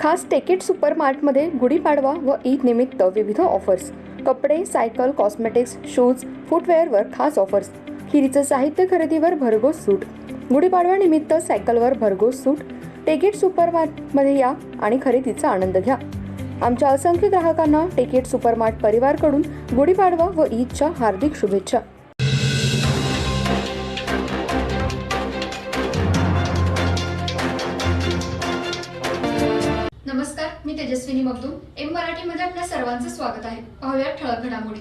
खास टेकेट सुपरमार्टमध्ये गुढीपाडवा व ईद निमित्त विविध ऑफर्स. कपडे, सायकल, कॉस्मेटिक्स, शूज, फुटवेअरवर खास ऑफर्स. खिरीचं साहित्य खरेदीवर भरघोस सूट. गुढीपाडव्यानिमित्त सायकलवर भरघोस सूट. टेकेट सुपरमार्टमध्ये या आणि खरेदीचा आनंद घ्या. आमच्या असंख्य ग्राहकांना टेकेट सुपरमार्ट परिवारकडून गुढीपाडवा व ईदच्या हार्दिक शुभेच्छा. नमस्कार, मी तेजस्विनी मगदूम. एम मराठीमध्ये आपल्या सर्वांचं स्वागत आहे. पाहूया ठळक घडामोडी.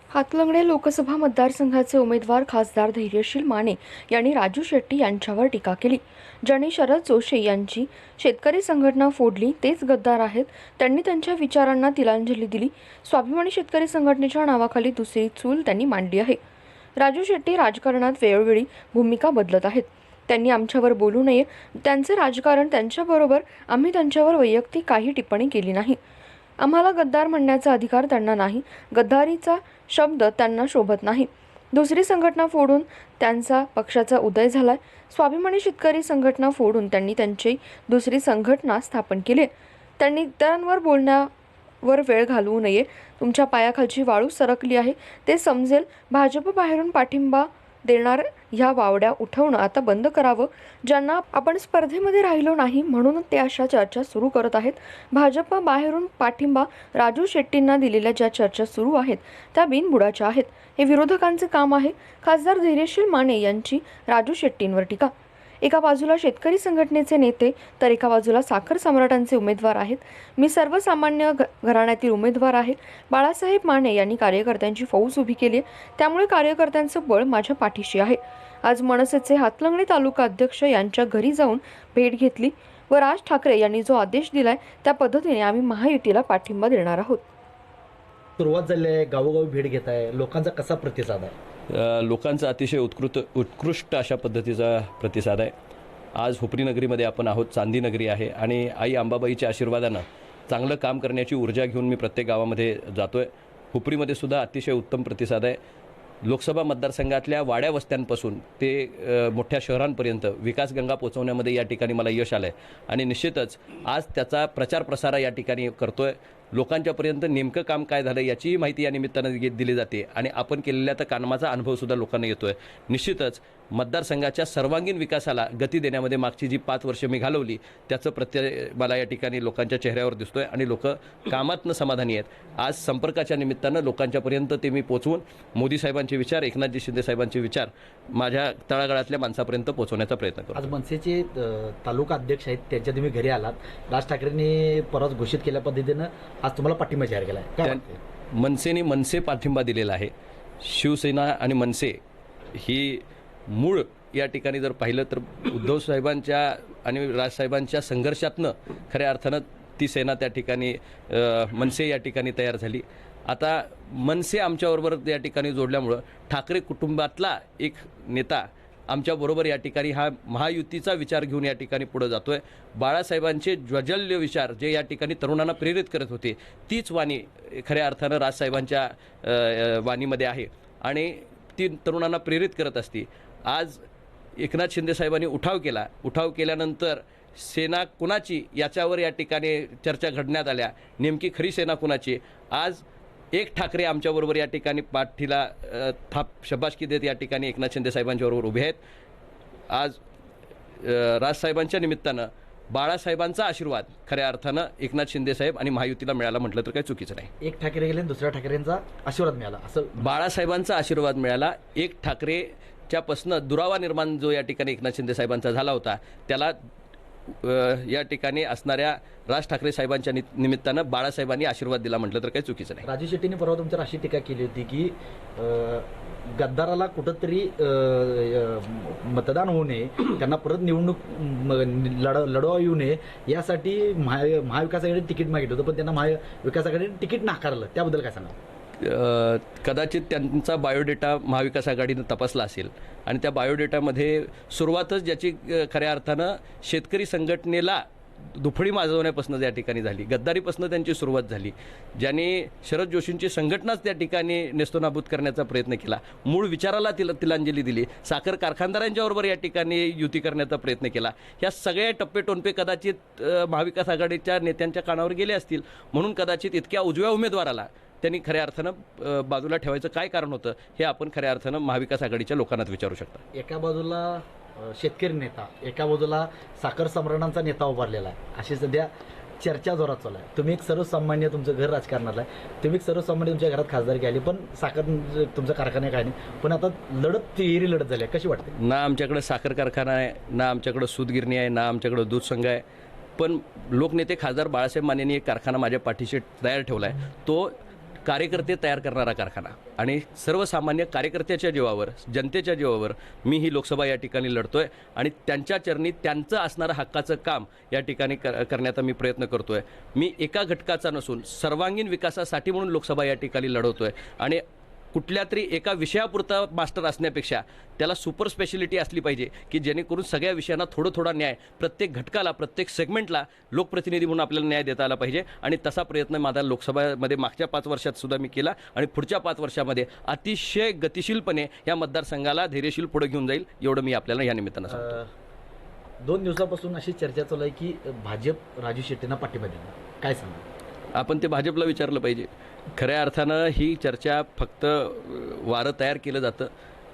हातलंगडे लोकसभा मतदारसंघाचे उमेदवार खासदार धैर्यशील माने यांनी राजू शेट्टी यांच्यावर टीका केली. ज्यांनी शरद जोशी यांची शेतकरी संघटना फोडली तेच गद्दार आहेत. त्यांनी त्यांच्या विचारांना तिलांजली दिली. स्वाभिमानी शेतकरी संघटनेच्या नावाखाली दुसरी चूल त्यांनी मांडली आहे. राजू शेट्टी राजकारणात वेळोवेळी भूमिका बदलत आहेत. त्यांनी आमच्यावर बोलू नये. त्यांचे राजकारण त्यांच्याबरोबर. आम्ही त्यांच्यावर वैयक्तिक काही टिप्पणी केली नाही. आम्हाला गद्दार म्हणण्याचा अधिकार त्यांना नाही. गद्दारीचा शब्द त्यांना शोभत नाही. दुसरी संघटना फोडून त्यांचा पक्षाचा उदय झालाय. स्वाभिमानी शेतकरी संघटना फोडून त्यांनी त्यांची दुसरी संघटना स्थापन केली. त्यांनी इतरांवर बोलण्यावर वेळ घालवू नये. तुमच्या पायाखालची वाळू सरकली आहे ते समजेल. भाजप बाहेरून पाठिंबा देणार ह्या वावड्या उठवणं आता बंद करावं. ज्यांना आपण स्पर्धेमध्ये राहिलो नाही म्हणून ते अशा चर्चा सुरू करत आहेत. भाजप बाहेरून पाठिंबा राजू शेट्टींना दिलेल्या ज्या चर्चा सुरू आहेत त्या बिनबुडाच्या आहेत. हे विरोधकांचे काम आहे. खासदार धैर्यशील माने यांची राजू शेट्टींवर टीका. एका बाजूला शेतकरी संघटनेचे नेते तर एका बाजूला साखर सम्राटांचे उमेदवार आहेत. मी सर्वसामान्य घराण्यातील उमेदवार आहे. बाळासाहेब माने यांनी कार्यकर्त्यांची फौज उभी केली. त्यामुळे कार्यकर्त्यांचं बळ माझ्या पाठीशी आहे. आज मनसेचे हातलंगडे तालुका अध्यक्ष यांच्या घरी जाऊन भेट घेतली व राज ठाकरे यांनी जो आदेश दिलाय त्या पद्धतीने आम्ही महायुतीला पाठिंबा देणार आहोत. सुरुवात झाली आहे, गावोगावी भेट घेत आहे. लोकांचा कसा प्रतिसाद आहे? लोकांचा अतिशय उत्कृष्ट अशा पद्धतीचा प्रतिसाद आहे. आज हुपरी नगरीमध्ये आपण आहोत. चांदी नगरी आहे आणि आई अंबाबाईच्या आशीर्वादानं चांगलं काम करण्याची ऊर्जा घेऊन मी प्रत्येक गावामध्ये जातोय. हुपरीमध्ये सुद्धा अतिशय उत्तम प्रतिसाद आहे. लोकसभा मतदारसंघातल्या वाड्या वस्त्यांपासून ते मोठ्या शहरांपर्यंत विकासगंगा पोचवण्यामध्ये या ठिकाणी मला यश आलं आहे आणि निश्चितच आज त्याचा प्रचार प्रसार या ठिकाणी करतोय. लोकांच्यापर्यंत नेमकं काम काय झालं याचीही माहिती या निमित्तानं दिली जाते आणि आपण केलेल्या त्या कामाचा अनुभवसुद्धा लोकांना येतो आहे. निश्चितच मतदारसंघाच्या सर्वांगीण विकासाला गती देण्यामध्ये मागची जी 5 वर्षे मी घालवली त्याचं प्रत्यय मला या ठिकाणी लोकांच्या चेहऱ्यावर दिसतोय आणि लोक कामातनं समाधानी आहेत. आज संपर्काच्या निमित्तानं लोकांच्यापर्यंत ते मी पोचवून मोदी साहेबांचे विचार, एकनाथजी शिंदे साहेबांचे विचार माझ्या तळागाळातल्या माणसापर्यंत पोहोचवण्याचा प्रयत्न करतो. आज मनसेचे तालुका अध्यक्ष आहेत, त्यांच्या तुम्ही घरी आलात. राज ठाकरेंनी परत घोषित केल्या पद्धतीनं आज तुम्हाला पाठिंबा जाहीर केला आहे. मनसेने मनसे पाठिंबा दिलेला आहे. शिवसेना आणि मनसे ही मूळ या ठिकाणी जर पाहिलं तर उद्धव साहेबांच्या आणि राजसाहेबांच्या संघर्षातनं खऱ्या अर्थानं ती सेना त्या ठिकाणी मनसे या ठिकाणी तयार झाली. आता मनसे आमच्याबरोबर या ठिकाणी जोडल्यामुळं ठाकरे कुटुंबातला एक नेता आमच्याबरोबर या ठिकाणी हा महायुतीचा विचार घेऊन या ठिकाणी पुढे जातोय. बाळासाहेबांचे ज्वजल्य विचार जे या ठिकाणी तरुणांना प्रेरित करत होते तीच वाणी खऱ्या अर्थानं राजसाहेबांच्या वाणीमध्ये आहे आणि ती तरुणांना प्रेरित करत असते. आज एकनाथ शिंदे साहेबांनी उठाव केल्यानंतर सेना कुणाची याच्यावर या ठिकाणी चर्चा घडण्यात आल्या. नेमकी खरी सेना कुणाची? आज एक ठाकरे आमच्याबरोबर या ठिकाणी पाठीला थाप शबासकी देत या ठिकाणी एकनाथ शिंदे साहेबांच्याबरोबर उभे आहेत. आज राजसाहेबांच्या निमित्तानं बाळासाहेबांचा आशीर्वाद खऱ्या अर्थानं एकनाथ शिंदे साहेब आणि महायुतीला मिळाला म्हटलं तर काही चुकीचं नाही. एक ठाकरे गेले, दुसऱ्या ठाकरेंचा आशीर्वाद मिळाला असं बाळासाहेबांचा आशीर्वाद मिळाला. एक ठाकरेच्यापासनं दुरावा निर्माण जो या ठिकाणी एकनाथ शिंदे साहेबांचा झाला होता त्याला या ठिकाणी असणाऱ्या राज ठाकरे साहेबांच्या निमित्तानं बाळासाहेबांनी आशीर्वाद दिला म्हटलं तर काही चुकीचं नाही. राजू शेट्टीने परवा तुमच्यावर अशी टीका केली होती की गद्दाराला कुठंतरी मतदान होऊ नये, त्यांना परत निवडणूक लढवा येऊ नये यासाठी महाविकास आघाडीने तिकीट मागितलं होतं पण त्यांना महाविकास आघाडीने तिकीट नाकारलं. त्याबद्दल काय सांगा? कदाचित त्यांचा बायोडेटा महाविकास आघाडीनं तपासला असेल आणि त्या बायोडेटामध्ये सुरुवातच ज्याची खऱ्या अर्थानं शेतकरी संघटनेला दुफळी माजवण्यापासून त्या ठिकाणी झाली, गद्दारीपासून त्यांची सुरुवात झाली, ज्यांनी शरद जोशींची संघटनाच त्या ठिकाणी नेस्तनाबूत करण्याचा प्रयत्न केला, मूळ विचाराला तिलांजली दिली, साखर कारखानदारांच्याबरोबर या ठिकाणी युती करण्याचा प्रयत्न केला. ह्या सगळ्या टप्पेटोनपे कदाचित महाविकास आघाडीच्या नेत्यांच्या कानावर गेले असतील, म्हणून कदाचित इतक्या उजव्या उमेदवाराला त्यांनी खऱ्या अर्थानं बाजूला ठेवायचं काय कारण होतं हे आपण खऱ्या अर्थानं महाविकास आघाडीच्या लोकांनाच विचारू शकता. एका बाजूला शेतकरी नेता, एका बाजूला साखर सम्राटांचा नेता उभारलेला आहे, अशी सध्या चर्चा जोरात चालू आहे. तुम्ही एक सर्वसामान्य, तुमचं घर राजकारणाला आहे, तुम्ही एक सर्वसामान्य, तुमच्या घरात खासदारकी आली, पण साखर तुमचा कारखाना आहे काय नाही, पण आता लढत तिहेरी लढत झाली आहे, कशी वाटते? ना आमच्याकडे साखर कारखाना आहे, ना आमच्याकडे सूतगिरणी आहे, ना आमच्याकडे दूध संघ आहे, पण लोकनेते खासदार बाळासाहेब मानेंनी एक कारखाना माझ्या पाठीशी तयार ठेवला आहे, तो कार्यकर्ते तयार करणारा कारखाना. आणि सर्वसामान्य कार्यकर्त्याच्या जीवावर, जनतेच्या जीवावर मी ही लोकसभा या ठिकाणी लढतोय आणि त्यांच्या चरणी त्यांचं असणारं हक्काचं काम या ठिकाणी करण्याचा मी प्रयत्न करतोय. मी एका घटकाचा नसून सर्वांगीण विकासासाठी म्हणून लोकसभा या ठिकाणी लढवतोय. आणि कुठल्या तरी एका विषयापुरता मास्टर असण्यापेक्षा त्याला सुपर स्पेशलिटी असली पाहिजे की जेणेकरून सगळ्या विषयांना थोडा न्याय, प्रत्येक घटकाला, प्रत्येक सेगमेंटला लोकप्रतिनिधी म्हणून आपल्याला न्याय देता आला पाहिजे. आणि तसा प्रयत्न माझा लोकसभेमध्ये मागच्या 5 वर्षात सुद्धा मी केला आणि पुढच्या 5 वर्षामध्ये अतिशय गतिशीलपणे या मतदारसंघाला धैर्यशील पुढे घेऊन जाईल, एवढं मी आपल्याला या निमित्तानं सांगतो. 2 दिवसापासून अशी चर्चा चालू आहे की भाजप राजू शेट्टींना पाठिंबा देणार, काय सांगा? आपण ते भाजपला विचारलं पाहिजे. खऱ्या अर्थानं ही चर्चा फक्त वारं तयार केलं जातं.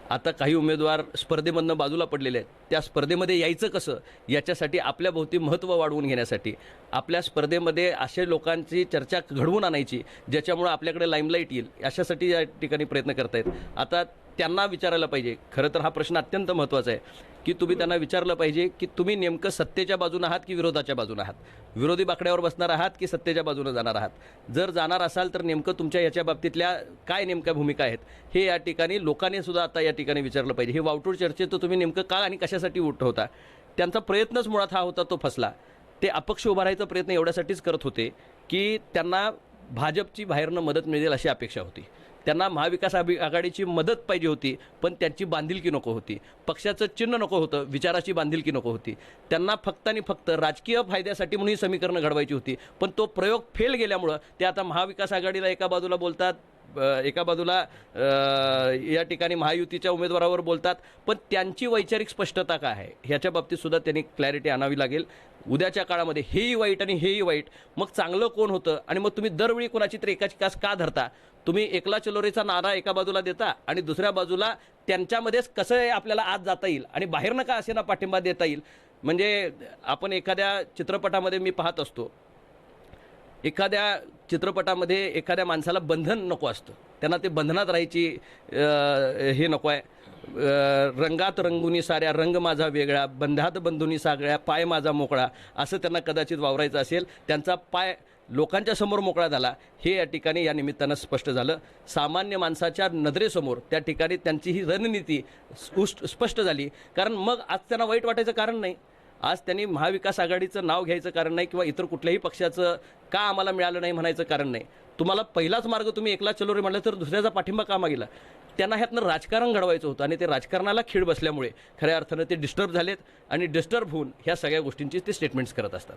आता काही उमेदवार स्पर्धेमधनं बाजूला पडलेले आहेत, त्या स्पर्धेमध्ये यायचं कसं याच्यासाठी आपल्याभोवती महत्त्व वाढवून घेण्यासाठी आपल्या स्पर्धेमध्ये अशा लोकांची चर्चा घडवून आणायची ज्याच्यामुळं आपल्याकडे लाईमलाईट येईल, अशासाठी या ठिकाणी प्रयत्न करतायत. आता त्यांना विचारायला पाहिजे, खरं तर हा प्रश्न अत्यंत महत्त्वाचा आहे की तुम्ही त्यांना विचारलं पाहिजे की तुम्ही नेमकं सत्तेच्या बाजूनं आहात की विरोधाच्या बाजूनं आहात, विरोधी बाकड्यावर बसणार आहात की सत्तेच्या बाजूनं जाणार आहात. जर जाणार असाल तर नेमकं तुमच्या याच्या बाबतीतल्या काय नेमक्या भूमिका आहेत हे या ठिकाणी लोकांनी सुद्धा आता या ठिकाणी विचारलं पाहिजे. हे वावटूळ चर्चेत तुम्ही नेमकं का आणि कशासाठी उठवता? त्यांचा प्रयत्नच मुळात हा होता, तो फसला. ते अपक्ष उभारायचा प्रयत्न एवढ्यासाठीच करत होते की त्यांना भाजपची बाहेरनं मदत मिळेल अशी अपेक्षा होती. त्यांना महाविकास आघाडीची मदत पाहिजे होती, पण त्यांची बांधिलकी नको होती, पक्षाचं चिन्ह नको होतं, विचाराची बांधिलकी नको होती. त्यांना फक्त आणि फक्त राजकीय फायद्यासाठी म्हणून ही समीकरणं घडवायची होती. पण तो प्रयोग फेल गेल्यामुळं ते आता महाविकास आघाडीला एका बाजूला बोलतात, एका बाजूला या ठिकाणी महायुतीच्या उमेदवारावर बोलतात, पण त्यांची वैचारिक स्पष्टता काय आहे ह्याच्या बाबतीत सुद्धा त्यांनी क्लॅरिटी आणावी लागेल. उद्याच्या काळामध्ये हेही वाईट आणि हेही वाईट, मग चांगलं कोण होतं? आणि मग तुम्ही दरवेळी कोणाची तरी एकाची कास का धरता? तुम्ही एकला चलोरेचा नारा एका बाजूला देता आणि दुसऱ्या बाजूला त्यांच्यामध्येच कसं आपल्याला आत जाता येईल आणि बाहेरनं का असे ना पाठिंबा देता येईल. म्हणजे आपण एखाद्या चित्रपटामध्ये मी पाहत असतो, एखाद्या चित्रपटामध्ये एखाद्या माणसाला बंधन नको असतं, त्यांना ते बंधनात राहायची हे नको आहे. रंगात रंगुनी साऱ्या, रंग माझा वेगळा, बंधात बंधुनी सागळ्या, पाय माझा मोकळा, असं त्यांना कदाचित वावरायचं असेल. त्यांचा पाय लोकांच्या समोर मोकळा झाला हे या ठिकाणी या निमित्तानं स्पष्ट झालं. सामान्य माणसाच्या नजरेसमोर त्या ठिकाणी त्यांची ही रणनीती स्पष्ट झाली. कारण मग आज त्यांना वाईट वाटायचं कारण नाही, आज त्यांनी महाविकास आघाडीचं नाव घ्यायचं कारण नाही किंवा इतर कुठल्याही पक्षाचं का आम्हाला मिळालं नाही म्हणायचं कारण नाही. तुम्हाला पहिलाच मार्ग तुम्ही एकला चलोरे म्हटलं तर दुसऱ्याचा पाठिंबा का मागितला? त्यांना ह्यातनं राजकारण घडवायचं होतं आणि ते राजकारणाला खीळ बसल्यामुळे खऱ्या अर्थानं ते डिस्टर्ब झालेत आणि डिस्टर्ब होऊन ह्या सगळ्या गोष्टींची ते स्टेटमेंट्स करत असतात.